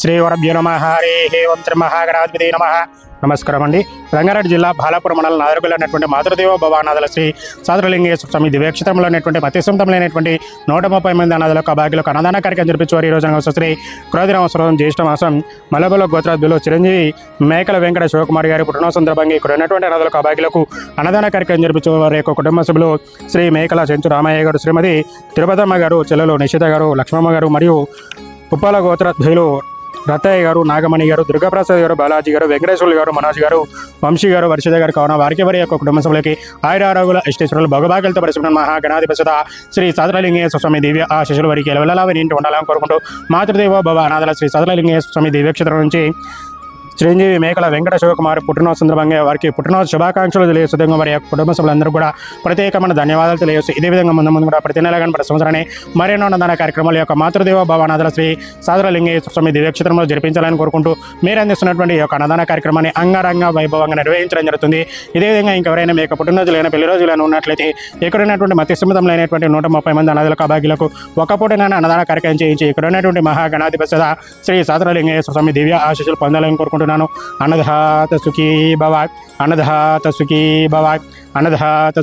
శ్రీవరభ్యో నమ. హరి ఓం త్రిమహాగణాధిపతి నమ. నమస్కారం అండి. రంగారెడ్డి జిల్లా బాలాపురం మండలం నాదరగల్ అనేటువంటి మాతృదేవ భవానాథుల శ్రీ సాదరలింగేశ్వర స్వామి దివ్యక్షేత్రంలో అనేటువంటి అత్యసంతమైనటువంటి 130 మంది అనాథులకు అభాగ్యులకు అన్నదాన కార్యక్రమం జరిపించేవారు. ఈ రోజున శ్రీ క్రోధి సంవత్సరం జ్యేష్ఠ మాసం మలబల గోత్రాధ్యులు చిరంజీవి మేకల వెంకట శివకుమార్ గారి పుట్టినరోజు సందర్భంగా ఇక్కడ ఉన్నటువంటి అనాథులకు అభాగ్యులకు అన్నదాన కార్యక్రమం జరిపించేవారి యొక్క కుటుంబ సభ్యులు శ్రీ మేకల చెంచు రామయ్య గారు, శ్రీమతి తిరుపతమ్మ గారు, చెల్లెలు నిషిత గారు, లక్ష్మమ్మ గారు మరియు ఉప్పాల గోత్రాధ్యులు రత్తయ్య గారు, నాగమణి గారు, దుర్గాప్రసాద్ గారు, బాలాజీ గారు, వెంకటేశ్వర్లు గారు, మనోజ్ గారు, వంశీ గారు, వర్షిత గారు కావున వారికి వారి యొక్క కుటుంబ సభ్యులకి ఆయురారోగుల ఇష్టేశ్వరులు భగభాగ్యాలతో పరిశుభ్ర మహాగణాధిపతి శ్రీ సాదరలింగేశ్వర స్వామి దివ్య ఆశీస్సులు వారికి ఎలవెల్లలా ఇంటి ఉండాలని కోరుకుంటూ మాతృదేవో భవ అనాథల శ్రీ సాదరలింగేశ్వర స్వామి దివ్యక్షేత్రం నుంచి చిరంజీవి మేకల వెంకట శివకుమార్ పుట్టినరోజు సందర్భంగా వారికి పుట్టినరోజు శుభాకాంక్షలు తెలియజేస్తూ వారి యొక్క కుటుంబ సభ్యులందరూ కూడా ప్రత్యేకమైన ధన్యవాదాలు తెలియజేస్తూ ఇదే విధంగా ముందు కూడా ప్రతి నెల కానీ ప్రతి సంవత్సరాన్ని మరెన్నో అన్నదాన కార్యక్రమాల యొక్క మాతృదేవ భవనాథుల శ్రీ సాదరలింగేశ్వర స్వామి దివ్యక్షేత్రంలో జరిపించాలని కోరుకుంటూ మీరు అందిస్తున్నటువంటి ఈ యొక్క అన్నదాన కార్యక్రమాన్ని అంగరంగ వైభవంగా నిర్వహించడం జరుగుతుంది. ఇదే విధంగా ఇంకెవరైనా మీ యొక్క పుట్టినరోజులైన పెళ్లి రోజులైనా ఉన్నట్లయితే ఇక్కడ ఉన్నటువంటి మత్స్యమితంలోనటువంటి 130 మంది అనాథులకు అభాగ్యులకు ఒక పూటనైనా అన్నదాన కార్యక్రమం చేయించి ఇక్కడ ఉన్నటువంటి మహాగణాధిపతి శ్రీ సాదరలింగేశ్వర స్వామి దివ్య ఆశీస్సులు పొందాలని కోరుకుంటున్నాను. అన్నదాత సుఖీ భవ, అన్నదాత సుఖీ భవ, అన్నదాత